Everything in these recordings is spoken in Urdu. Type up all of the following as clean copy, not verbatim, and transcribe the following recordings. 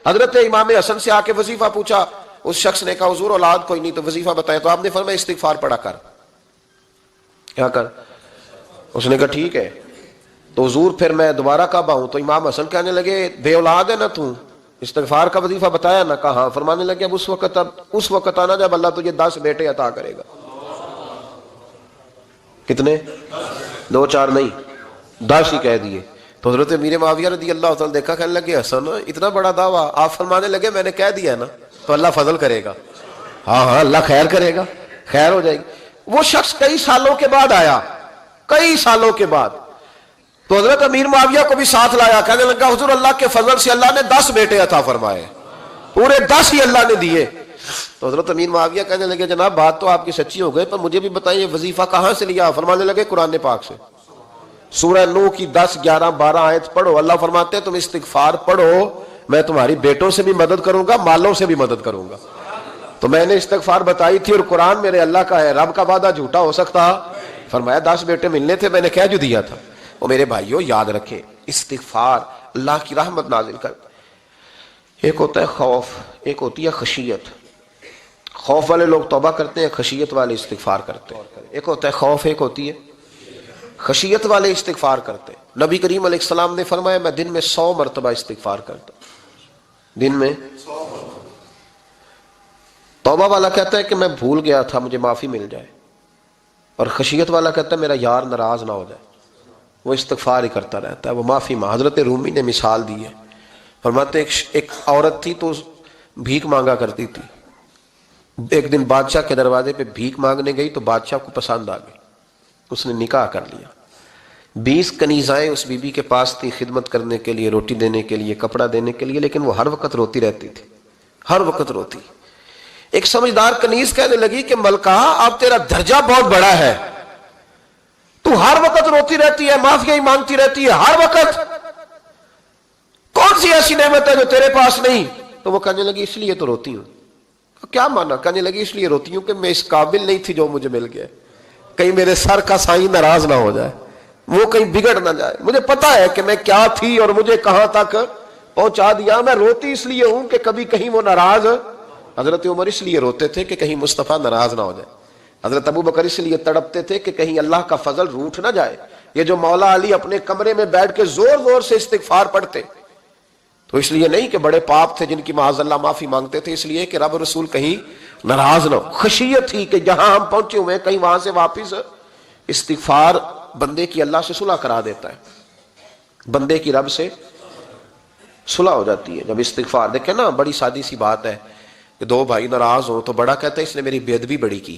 حضرت امام حسن سے آ کے وظیفہ پوچھا، اس شخص نے کہا حضور اولاد کوئی نہیں تو وظیفہ بتائیں، تو آپ نے فرمایا استغفار پڑھا کر، کیا کر؟ اس نے کہا ٹھیک ہے۔ تو حضور پھر میں دوبارہ کب آؤں؟ تو امام حسن کہنے لگے بے اولاد ہے نا تو، استغفار کا وظیفہ بتایا نا؟ کہا ہاں۔ فرمانے لگے اب اس وقت آنا جب اللہ تجھے 10 بیٹے عطا کرے گا۔ کتنے؟ 2 4 نہیں، 10 ہی کہہ دیے۔ تو حضرت امیر معاویہ رضی اللہ تعالیٰ دیکھا، کہنے لگے حسن اتنا بڑا دعویٰ؟ آپ فرمانے لگے میں نے کہہ دیا ہے نا تو اللہ فضل کرے گا، ہاں ہاں اللہ خیر کرے گا، خیر ہو جائے گی۔ وہ شخص کئی سالوں کے بعد آیا، کئی سالوں کے بعد، تو حضرت امیر معاویہ کو بھی ساتھ لایا، کہنے لگا حضور اللہ کے فضل سے اللہ نے 10 بیٹے عطا فرمائے، پورے 10 ہی اللہ نے دیے۔ تو حضرت امیر معاویہ کہنے لگے جناب بات تو آپ کی سچی ہو گئی، پر مجھے بھی بتائیے وظیفہ کہاں سے لیا؟ فرمانے لگے قرآن پاک سے، سورہ نوح کی 10 11 12 آیت پڑھو۔ اللہ فرماتے ہیں تم استغفار پڑھو، میں تمہاری بیٹوں سے بھی مدد کروں گا، مالوں سے بھی مدد کروں گا۔ تو میں نے استغفار بتائی تھی اور قرآن میرے اللہ کا ہے، رب کا وعدہ جھوٹا ہو سکتا؟ فرمایا 10 بیٹے ملنے تھے، میں نے کہہ جو دیا تھا۔ وہ میرے بھائیوں یاد رکھیں، استغفار اللہ کی رحمت نازل کرتا ہے۔ ایک ہوتا ہے خوف، ایک ہوتی ہے خشیت۔ خوف والے لوگ توبہ کرتے ہیں، خشیت والے استغفار کرتے ہیں۔ ایک ہوتا ہے خوف، ایک ہوتی ہے خشیت والے استغفار کرتے ہیں۔ نبی کریم علیہ السلام نے فرمایا میں دن میں 100 مرتبہ استغفار کرتا ہوں، دن میں 100۔ توبہ والا کہتا ہے کہ میں بھول گیا تھا مجھے معافی مل جائے، اور خشیت والا کہتا ہے میرا یار ناراض نہ ہو جائے، وہ استغفار ہی کرتا رہتا ہے، وہ معافی حضرت رومی نے مثال دی ہے، فرماتے ایک عورت تھی تو بھیک مانگا کرتی تھی، ایک دن بادشاہ کے دروازے پہ بھیک مانگنے گئی تو بادشاہ کو پسند آ گئی، اس نے نکاح کر لیا۔ 20 کنیزائیں اس بی بی کے پاس تھی خدمت کرنے کے لیے، روٹی دینے کے لیے، کپڑا دینے کے لیے، لیکن وہ ہر وقت روتی رہتی تھی، ہر وقت روتی۔ ایک سمجھدار کنیز کہنے لگی کہ ملکہ اب تیرا درجہ بہت بڑا ہے، تو ہر وقت روتی رہتی ہے، معافیاں ہی مانگتی رہتی ہے ہر وقت، کون سی ایسی نعمت ہے جو تیرے پاس نہیں؟ تو وہ کہنے لگی اس لیے تو روتی ہوں۔ کیا مانا؟ کہنے لگی اس لیے روتی ہوں کہ میں اس قابل نہیں تھی جو مجھے مل گیا، کہیں میرے سر کا سائیں ناراض نہ ہو جائے، وہ کہیں بگڑ نہ جائے، مجھے پتا ہے کہ میں کیا تھی اور مجھے کہاں تک پہنچا دیا، میں روتی اس لیے ہوں کہ کبھی کہیں وہ ناراض۔ حضرت عمر اس لیے روتے تھے کہ کہیں مصطفیٰ ناراض نہ ہو جائے، حضرت ابو بکر اس لیے تڑپتے تھے کہ کہیں اللہ کا فضل روٹھ نہ جائے۔ یہ جو مولا علی اپنے کمرے میں بیٹھ کے زور زور سے استغفار پڑھتے تو اس لیے نہیں کہ بڑے پاپ تھے جن کی معاذ اللہ معافی مانگتے تھے، اس لیے کہ رب رسول کہیں ناراض نہ ہو۔ خشیت تھی کہ جہاں ہم پہنچے ہوئے کہیں وہاں سے واپس۔ استغفار بندے کی اللہ سے صلح کرا دیتا ہے، بندے کی رب سے صلح ہو جاتی ہے جب استغفار۔ دیکھیں نا بڑی سادی سی بات ہے کہ 2 بھائی ناراض ہوں تو بڑا کہتا ہے اس نے میری بے ادبی بڑی کی،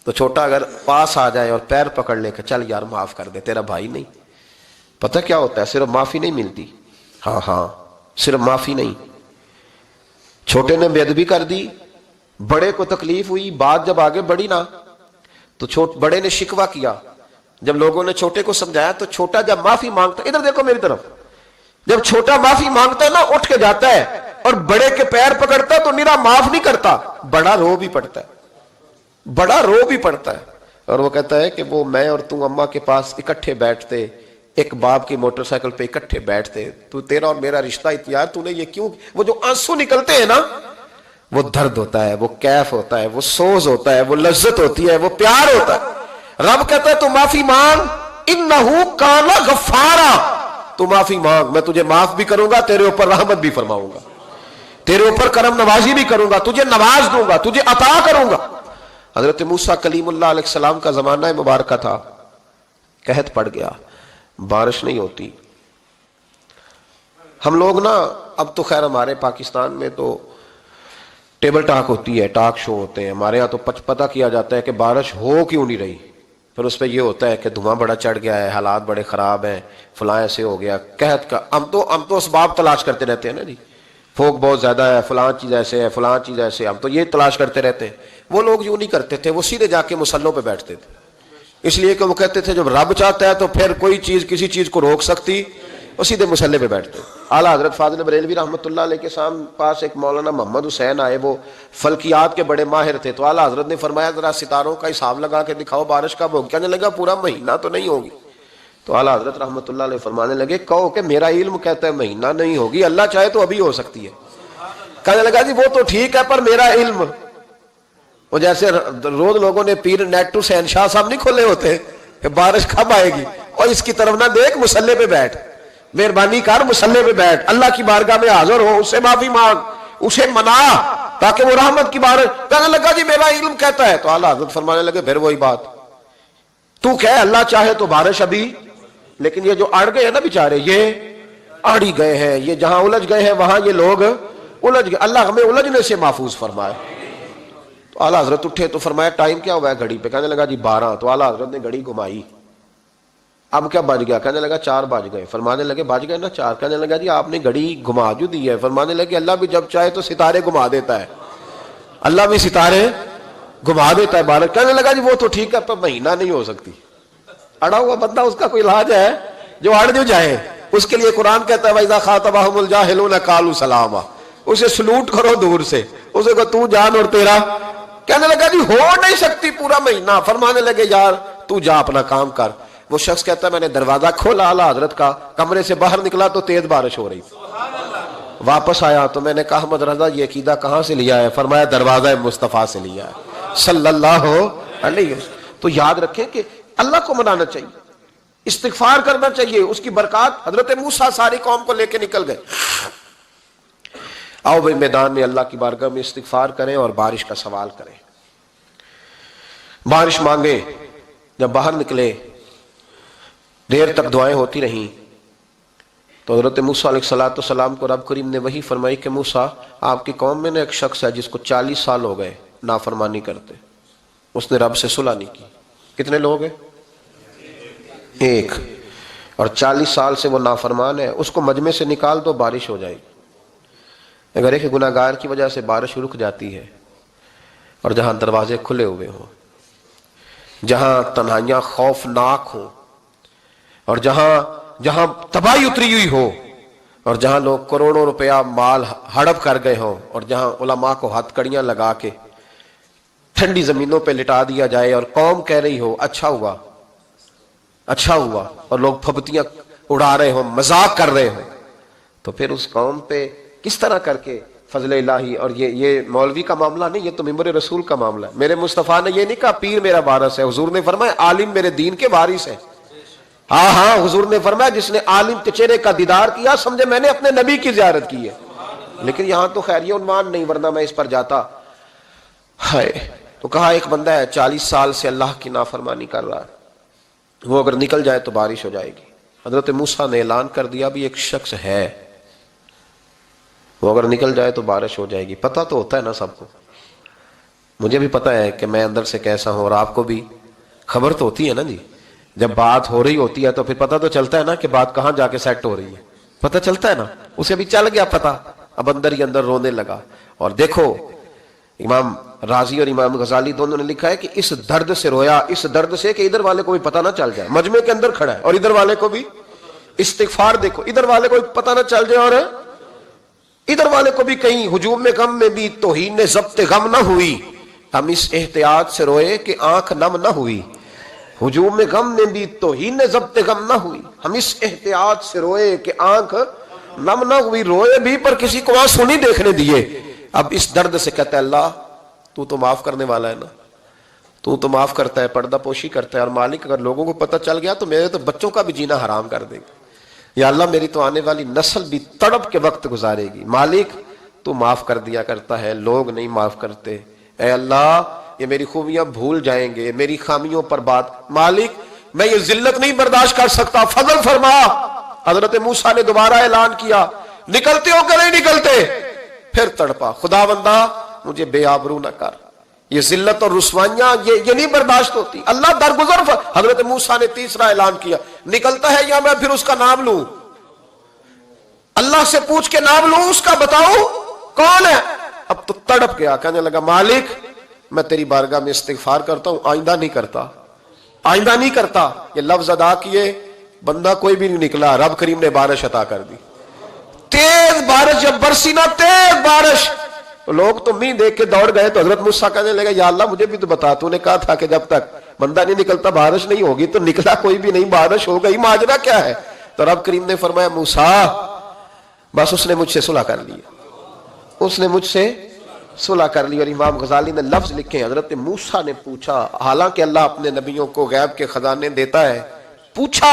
تو چھوٹا اگر پاس آ جائے اور پیر پکڑ لے کہ چل یار معاف کر دے، تیرا بھائی نہیں۔ پتہ کیا ہوتا ہے؟ صرف معافی نہیں ملتی، ہاں صرف معافی نہیں، چھوٹے نے بے ادبی کر دی، بڑے کو تکلیف ہوئی، بات جب آگے بڑھی نا تو بڑے نے شکوہ کیا، جب لوگوں نے چھوٹے کو سمجھایا تو چھوٹا جب معافی مانگتا، ادھر دیکھو میری طرف، جب چھوٹا معافی مانگتا ہے نا اٹھ کے جاتا ہے اور بڑے کے پیر پکڑتا ہے تو میرا معاف نہیں کرتا، بڑا رو بھی پڑتا ہے، بڑا رو بھی پڑتا ہے، اور وہ کہتا ہے کہ وہ میں اور تم اماں کے پاس اکٹھے بیٹھتے، ایک باپ کی موٹر سائیکل پہ اکٹھے بیٹھتے، تو تیرا اور میرا رشتہ اتیار تو نے یہ کیوں؟ وہ جو آنسو نکلتے ہیں نا وہ درد ہوتا ہے، وہ کیف ہوتا ہے، وہ سوز ہوتا ہے، وہ لذت ہوتی ہے، وہ پیار ہوتا ہے۔ رب کہتا ہے تو معافی مانگ، انہو کان غفارا، تو معافی مانگ، میں تجھے معاف بھی کروں گا، تیرے اوپر رحمت بھی فرماؤں گا، تیرے اوپر کرم نوازی بھی کروں گا، تجھے نواز دوں گا، تجھے عطا کروں گا۔ حضرت موسیٰ کلیم اللہ علیہ السلام کا زمانہ مبارکہ تھا، قحط پڑ گیا، بارش نہیں ہوتی۔ ہم لوگ نا اب تو خیر ہمارے پاکستان میں تو ٹیبل ٹاک ہوتی ہے، ٹاک شو ہوتے ہیں، ہمارے ہاں تو پتہ کیا جاتا ہے کہ بارش ہو کیوں نہیں رہی، پھر اس پہ یہ ہوتا ہے کہ دھواں بڑا چڑھ گیا ہے، حالات بڑے خراب ہیں، فلاں ایسے ہو گیا، قحط کا۔ ہم تو اسباب تلاش کرتے رہتے ہیں نا جی، فوق بہت زیادہ ہے، فلاں چیز ایسے ہے، فلاں چیز ایسے، ہم تو یہ تلاش کرتے رہتے ہیں۔ وہ لوگ یوں نہیں کرتے تھے، وہ سیدھے جا کے مصلوں پہ بیٹھتے تھے، اس لیے کہ وہ کہتے تھے جب رب چاہتا ہے تو پھر کوئی چیز کسی چیز کو روک سکتی، وہ سیدھے مصلے پہ بیٹھتے۔ اعلیٰ حضرت فاضل بریلوی رحمۃ اللہ علیہ کے پاس ایک مولانا محمد حسین آئے، وہ فلکیات کے بڑے ماہر تھے، تو اعلیٰ حضرت نے فرمایا ذرا ستاروں کا حساب لگا کے دکھاؤ بارش کب ہوگی؟ کہنے لگا پورا مہینہ تو نہیں ہوگی۔ تو اعلیٰ حضرت رحمۃ اللہ علیہ فرمانے لگے کہو کہ میرا علم کہتا ہے مہینہ نہیں ہوگی، اللہ چاہے تو ابھی ہو سکتی ہے۔ کہنے لگا جی وہ تو ٹھیک ہے پر میرا علم، وہ جیسے روز لوگوں نے پیر نیٹ ٹو شہنشاہ صاحب نہیں کھولے ہوتے کہ بارش کب آئے گی، اور اس کی طرف نہ دیکھ، مصلے پہ بیٹھ، مہربانی کر مصلے پہ بیٹھ، اللہ کی بارگاہ میں حاضر ہو، اس سے معافی مانگ، اسے منا تاکہ وہ رحمت کی بارش۔ کہنے لگا جی میرا علم کہتا ہے، تو اعلیٰ حضرت فرمانے لگے پھر وہی بات، تو کہہ اللہ چاہے تو بارش ابھی، لیکن یہ جو اڑ گئے ہیں نا بیچارے، یہ اڑ ہی گئے ہیں، یہ جہاں الجھ گئے ہیں وہاں یہ لوگ الجھ گئے، اللہ ہمیں الجھنے سے محفوظ فرمائے۔ تو اعلیٰ حضرت اٹھے تو فرمایا ٹائم کیا ہوا ہے گھڑی پہ؟ کہنے لگا جی 12۔ تو اعلیٰ حضرت نے گھڑی گھمائی، اب کیا بج گیا؟ کہنے لگا 4 بج گئے۔ فرمانے لگے بج گئے نا 4؟ کہنے لگا جی آپ نے گھڑی گھما جو دی ہے۔ فرمانے لگے اللہ بھی جب چاہے تو ستارے گھما دیتا ہے، اللہ بھی ستارے گھما دیتا ہے بارش۔ کہنے لگا جی وہ تو ٹھیک ہے پر مہینہ نہیں ہو سکتی، اڑا ہوا بندہ اس کا کوئی علاج ہے جو اڑ جو جائے، اس کے لیے قرآن کہتا ہے وَإِذَا خَاطَبَهُمُ الْجَاهِلُونَ قَالُوا سَلَامًا، اسے سلوٹ کرو دور سے، اسے کہو تو جان اور تیرا۔ کہنے لگا جی ہو نہیں سکتی پورا مہینہ۔ فرمانے لگے یار تو جا اپنا کام کر۔ وہ شخص کہتا ہے میں نے دروازہ کھولا اعلیٰ حضرت کا، کمرے سے باہر نکلا تو تیز بارش ہو رہی، واپس آیا تو میں نے کہا احمد رضا یہ عقیدہ کہاں سے لیا ہے؟ فرمایا دروازہ مصطفیٰ سے لیا ہے صلی اللہ علیہ وسلم۔ تو یاد رکھیں کہ اللہ کو منانا چاہیے، استغفار کرنا چاہیے، اس کی برکات۔ حضرت موسیٰ ساری قوم کو لے کے نکل گئے۔ آؤ بھائی میدان میں اللہ کی بارگاہ میں استغفار کریں اور بارش کا سوال کریں، بارش مانگے۔ جب باہر نکلے دیر تک دعائیں ہوتی رہیں تو حضرت موسیٰ علیہ السلام کو رب کریم نے وحی فرمائی کہ موسیٰ آپ کی قوم میں نے ایک شخص ہے جس کو 40 سال ہو گئے نافرمانی کرتے، اس نے رب سے صلح نہیں کی۔ کتنے لوگ ہیں؟ ایک، اور 40 سال سے وہ نافرمان ہے، اس کو مجمع سے نکال دو بارش ہو جائے گی۔ اگر ایک گناہگار کی وجہ سے بارش رک جاتی ہے، اور جہاں دروازے کھلے ہوئے ہوں، جہاں تنہائیاں خوفناک ہوں، اور جہاں تباہی اتری ہوئی ہو، اور جہاں لوگ کروڑوں روپیہ مال ہڑپ کر گئے ہوں، اور جہاں علماء کو ہتھ کڑیاں لگا کے ٹھنڈی زمینوں پہ لٹا دیا جائے اور قوم کہہ رہی ہو اچھا ہوا اچھا ہوا، اور لوگ پھبتیاں اڑا رہے ہوں، مذاق کر رہے ہوں، تو پھر اس قوم پہ کس طرح کر کے فضل الہی۔ اور یہ مولوی کا معاملہ نہیں، یہ تو ممبر رسول کا معاملہ ہے۔ میرے مصطفیٰ نے یہ نہیں کہا پیر میرا وارث ہے، حضور نے فرمایا عالم میرے دین کے وارث ہے۔ ہاں حضور نے فرمایا جس نے عالم کے چہرے کا دیدار کیا سمجھے میں نے اپنے نبی کی زیارت کی ہے۔ لیکن یہاں تو خیر یہ عنوان نہیں، ورنہ میں اس پر جاتا ہے۔ تو کہا ایک بندہ ہے 40 سال سے اللہ کی نافرمانی کر رہا ہے، وہ اگر نکل جائے تو بارش ہو جائے گی۔ حضرت موسیٰ نے اعلان کر دیا بھی ایک شخص ہے، وہ اگر نکل جائے تو بارش ہو جائے گی۔ پتہ تو ہوتا ہے نا سب کو، مجھے بھی پتہ ہے کہ میں اندر سے کیسا ہوں، اور آپ کو بھی خبر تو ہوتی ہے نا جی۔ جب بات ہو رہی ہوتی ہے تو پھر پتہ تو چلتا ہے نا کہ بات کہاں جا کے سیٹ ہو رہی ہے، پتہ چلتا ہے نا۔ اسے بھی چل گیا پتہ، اب اندر ہی اندر رونے لگا۔ اور دیکھو امام رازی اور امام غزالی دونوں نے لکھا ہے کہ اس درد سے رویا، اس درد سے کہ ادھر والے کو بھی پتہ نہ چل جائے، مجمع کے اندر کھڑا ہے اور ادھر والے کو بھی استغفار، دیکھو ادھر والے کو بھی پتہ نہ چل جائے اور ادھر والے کو بھی کہیں ہجوم میں غم میں بھی توہین ضبط غم نہ ہوئی۔ ہم اس احتیاط سے روئے کہ آنکھ نم نہ ہوئی، ہجوم میں غم میں بھی توہین ضبط غم نہ ہوئی۔ ہم اس احتیاط سے روئے کہ آنکھ نم نہ ہوئی، روئے بھی پر کسی کو آنسو نہیں دیکھنے دیے۔ اب اس درد سے کہتا ہے اللہ تو معاف کرنے والا ہے نا، تو معاف کرتا ہے، پردہ پوشی کرتا ہے، اور مالک اگر لوگوں کو پتہ چل گیا تو میرے تو بچوں کا بھی جینا حرام کر دے گا، یا اللہ میری تو آنے والی نسل بھی تڑپ کے وقت گزارے گی۔ مالک تو معاف کر دیا کرتا ہے، لوگ نہیں معاف کرتے، اے اللہ یہ میری خوبیاں بھول جائیں گے، میری خامیوں پر بات، مالک میں یہ ذلت نہیں برداشت کر سکتا، فضل فرما۔ حضرت موسیٰ نے دوبارہ اعلان کیا نکلتے ہو کہ نہیں نکلتے؟ پھر تڑپا خدا بندہ مجھے بے آبرو نہ کر، یہ ذلت اور رسوائیاں یہ نہیں برداشت ہوتی، اللہ درگزر۔ حضرت موسیٰ نے تیسرا اعلان کیا نکلتا ہے یا میں پھر اس کا نام لوں، اللہ سے پوچھ کے نام لوں اس کا، بتاؤ کون ہے؟ اب تو تڑپ گیا، کہنے لگا مالک میں تیری بارگاہ میں استغفار کرتا ہوں، آئندہ نہیں کرتا، آئندہ نہیں کرتا۔ یہ لفظ ادا کیے، بندہ کوئی بھی نہیں نکلا، رب کریم نے بارش عطا کر دی، تیز بارش جب برسی نا، تیز بارش، تو لوگ تو مین دیکھ کے دوڑ گئے۔ تو حضرت موسیٰ کہنے لگا یا اللہ مجھے بھی تو بتا، تو نے کہا تھا کہ جب تک بندہ نہیں نکلتا بارش نہیں ہوگی، تو نکلا کوئی بھی نہیں، بارش ہو گئی، ماجرا کیا ہے؟ تو رب کریم نے فرمایا موسیٰ بس اس نے مجھ سے صلح کر لی، اس نے مجھ سے صلح کر لی. اور امام غزالی نے لفظ لکھے, حضرت موسیٰ نے پوچھا, حالانکہ اللہ اپنے نبیوں کو غیب کے خزانے دیتا ہے, پوچھا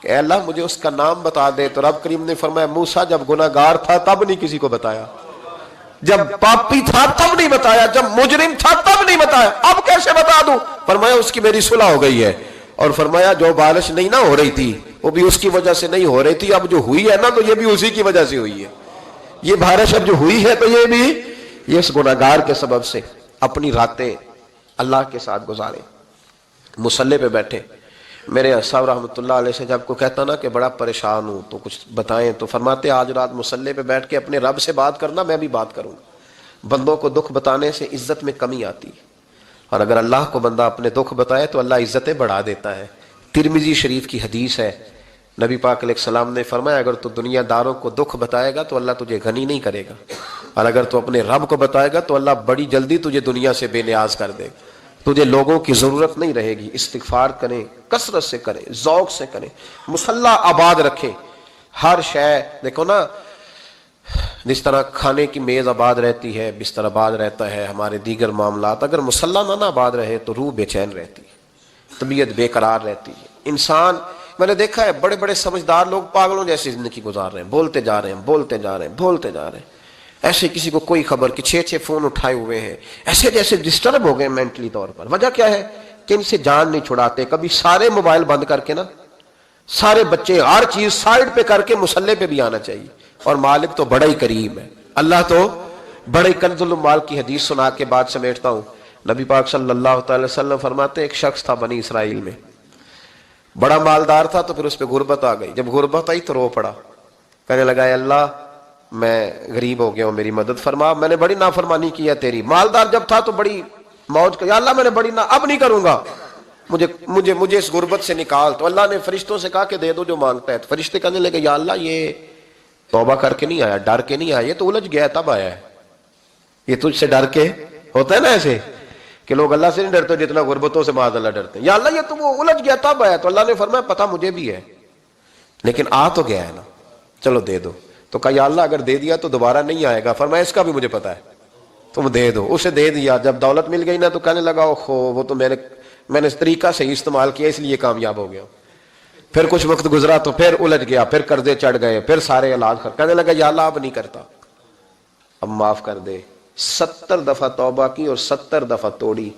کہ اے اللہ مجھے اس کا نام بتا دے. تو رب کریم نے فرمایا موسیٰ جب گناہ گار تھا تب نہیں کسی کو بتایا, جب پاپی تھا تب نہیں بتایا, جب مجرم تھا تب نہیں بتایا, اب کیسے بتا دوں؟ فرمایا اس کی میری صلح ہو گئی ہے. اور فرمایا جو بارش نہیں نہ ہو رہی تھی وہ بھی اس کی وجہ سے نہیں ہو رہی تھی, اب جو ہوئی ہے نا تو یہ بھی اسی کی وجہ سے ہوئی ہے. یہ بارش اب جو ہوئی ہے تو یہ بھی یہ اس گناہگار کے سبب سے. اپنی راتیں اللہ کے ساتھ گزارے, مصلی پہ بیٹھے. میرے صاحب رحمۃ اللہ علیہ سے جب کو کہتا نا کہ بڑا پریشان ہوں تو کچھ بتائیں, تو فرماتے آج رات مصلی پہ بیٹھ کے اپنے رب سے بات کرنا, میں بھی بات کروں گا. بندوں کو دکھ بتانے سے عزت میں کمی آتی ہے, اور اگر اللہ کو بندہ اپنے دکھ بتائے تو اللہ عزتیں بڑھا دیتا ہے. ترمذی شریف کی حدیث ہے, نبی پاک علیہ السلام نے فرمایا اگر تو دنیا داروں کو دکھ بتائے گا تو اللہ تجھے غنی نہیں کرے گا, اور اگر تو اپنے رب کو بتائے گا تو اللہ بڑی جلدی تجھے دنیا سے بے نیاز کر دے گا. تجھے لوگوں کی ضرورت نہیں رہے گی. استغفار کریں, کثرت سے کریں, ذوق سے کریں, مصلی آباد رکھیں. ہر شے دیکھو نا, جس طرح کھانے کی میز آباد رہتی ہے, بستر آباد رہتا ہے, ہمارے دیگر معاملات, اگر مصلی نہ آباد رہے تو روح بے چین رہتی ہے, طبیعت بے قرار رہتی ہے. انسان میں نے دیکھا ہے بڑے بڑے سمجھدار لوگ پاگلوں جیسی زندگی گزار رہے ہیں, بولتے جا رہے ہیں, بولتے جا رہے ہیں, بولتے جا رہے ہیں, ایسے کسی کو کوئی خبر کہ 6 فون اٹھائے ہوئے ہیں, ایسے جیسے ڈسٹرب ہو گئے مینٹلی طور پر. وجہ کیا ہے کہ ان سے جان نہیں چھڑاتے. کبھی سارے موبائل بند کر کے نا, سارے بچے ہر چیز سائڈ پہ کر کے مصلی پہ بھی آنا چاہیے. اور مالک تو بڑا ہی کریم ہے, اللہ تو بڑے کنز المال کی حدیث سنا کے بعد سمیٹتا ہوں. نبی پاک صلی اللہ تعالی وسلم فرماتے ایک شخص تھا بنی اسرائیل میں, بڑا مالدار تھا, تو پھر اس پہ غربت آ گئی. جب غربت آئی تو رو پڑا, کہنے لگا اے اللہ میں غریب ہو گیا ہوں, میری مدد فرما, میں نے بڑی نافرمانی کی ہے تیری. مالدار جب تھا تو بڑی موج یا اللہ میں نے بڑی اب نہیں کروں گا, مجھے اس غربت سے نکال. تو اللہ نے فرشتوں سے کہا کہ دے دو جو مانگتا ہے. تو فرشتے کہنے لگے یا اللہ یہ توبہ کر کے نہیں آیا, ڈر کے نہیں آیا, یہ تو الجھ گیا تب آیا ہے. یہ تجھ سے ڈر کے ہوتا ہے نا ایسے کہ لوگ اللہ سے نہیں ڈرتے جتنا غربتوں سے معاذ اللہ ڈرتے ہیں. یا اللہ یہ تو وہ الجھ گیا تب آیا. تو اللہ نے فرمایا پتہ مجھے بھی ہے, لیکن آ تو گیا ہے نا, چلو دے دو. تو کہا یا اللہ اگر دے دیا تو دوبارہ نہیں آئے گا. فرمایا اس کا بھی مجھے پتا ہے, تم دے دو. اسے دے دیا. جب دولت مل گئی نا تو کہنے لگا اوہو وہ تو میں نے اس طریقہ سے استعمال کیا اس لیے کامیاب ہو گیا. پھر کچھ وقت گزرا تو پھر الجھ گیا, پھر قرضے چڑھ گئے, پھر سارے علاج کہنے لگا یا اللہ اب نہیں کرتا, اب معاف کر دے. 70 دفعہ توبہ کی اور 70 دفعہ توڑی.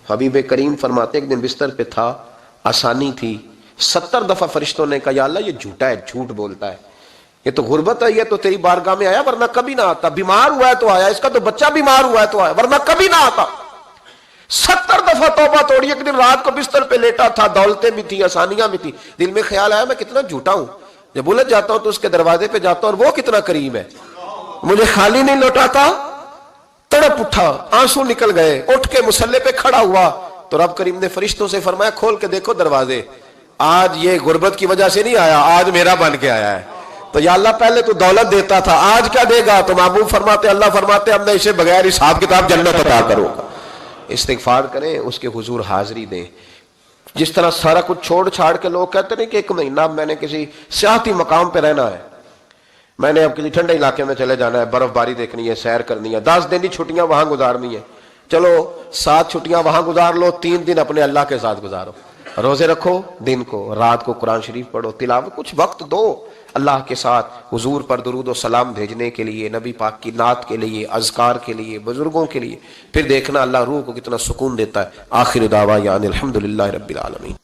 حبیب کریم فرماتے ایک دن بستر پہ تھا, آسانی تھی, 70 دفعہ فرشتوں نے کہا یا اللہ یہ جھوٹا ہے, جھوٹ بولتا ہے, یہ تو غربت ہے, یہ تو تیری بارگاہ میں آیا ورنہ کبھی نہ آتا, بیمار ہوا ہے تو آیا, اس کا تو بچہ بیمار ہوا ہے تو آیا ورنہ کبھی نہ آتا. 70 دفعہ توبہ توڑی. ایک دن رات کو بستر پہ لیٹا تھا, دولتیں بھی تھی, آسانیاں بھی تھی, دل میں خیال آیا میں کتنا جھوٹا ہوں, جب الجھ جاتا ہوں تو اس کے دروازے پہ جاتا ہوں اور وہ کتنا کریم ہے, مجھے خالی نہیں لوٹاتا. تڑپ اٹھا, آنسو نکل گئے, اٹھ کے مصلی پہ کھڑا ہوا تو رب کریم نے فرشتوں سے فرمایا کھول کے دیکھو دروازے, آج یہ غربت کی وجہ سے نہیں آیا, آج میرا بن کے آیا ہے. تو یا اللہ پہلے تو دولت دیتا تھا, آج کیا دے گا؟ تو محبوب فرماتے اللہ فرماتے اب میں اسے بغیر حساب کتاب جنت عطا کروں گا. استغفار کریں, اس کے حضور حاضری دیں. جس طرح سارا کچھ چھوڑ چھاڑ کے لوگ کہتے ہیں کہ 1 مہینہ میں نے کسی سیاحتی مقام پہ رہنا ہے, میں نے اب کسی ٹھنڈے علاقے میں چلے جانا ہے, برف باری دیکھنی ہے, سیر کرنی ہے, 10 دن کی چھٹیاں وہاں گزارنی ہے, چلو 7 چھٹیاں وہاں گزار لو, 3 دن اپنے اللہ کے ساتھ گزارو, روزے رکھو, دن کو رات کو قرآن شریف پڑھو, تلاوت, کچھ وقت دو اللہ کے ساتھ حضور پر درود و سلام بھیجنے کے لیے, نبی پاک کی نعت کے لیے, اذکار کے لیے, بزرگوں کے لیے. پھر دیکھنا اللہ روح کو کتنا سکون دیتا ہے. آخر دعوانا الحمدللہ رب العالمین.